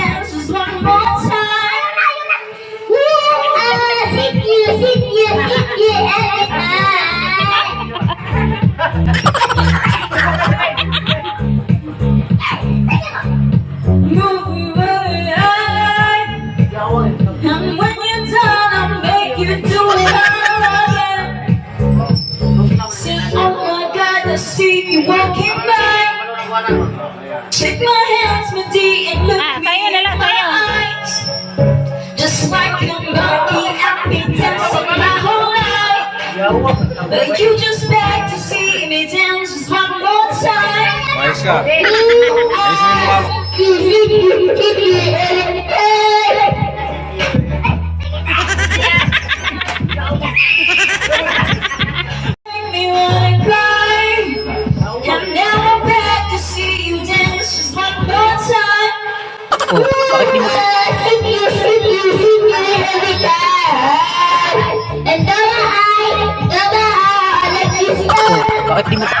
dance just one more time. Sit you every time. Move right, and when you're done, I'll make you do it all again. Say, oh my God, I see you walking by. Shake my hands, my D, and look me in my eyes. Just like a monkey, I've been dancing my whole life. But you just beg to see me dance just one more time. Ayos ka. Ayos mo yung mukha mo. Make me wanna cry. And now I'm back to see you dance just one more time. Oh, bakit di mo pa? And now I let you go. Bakit di mo pa?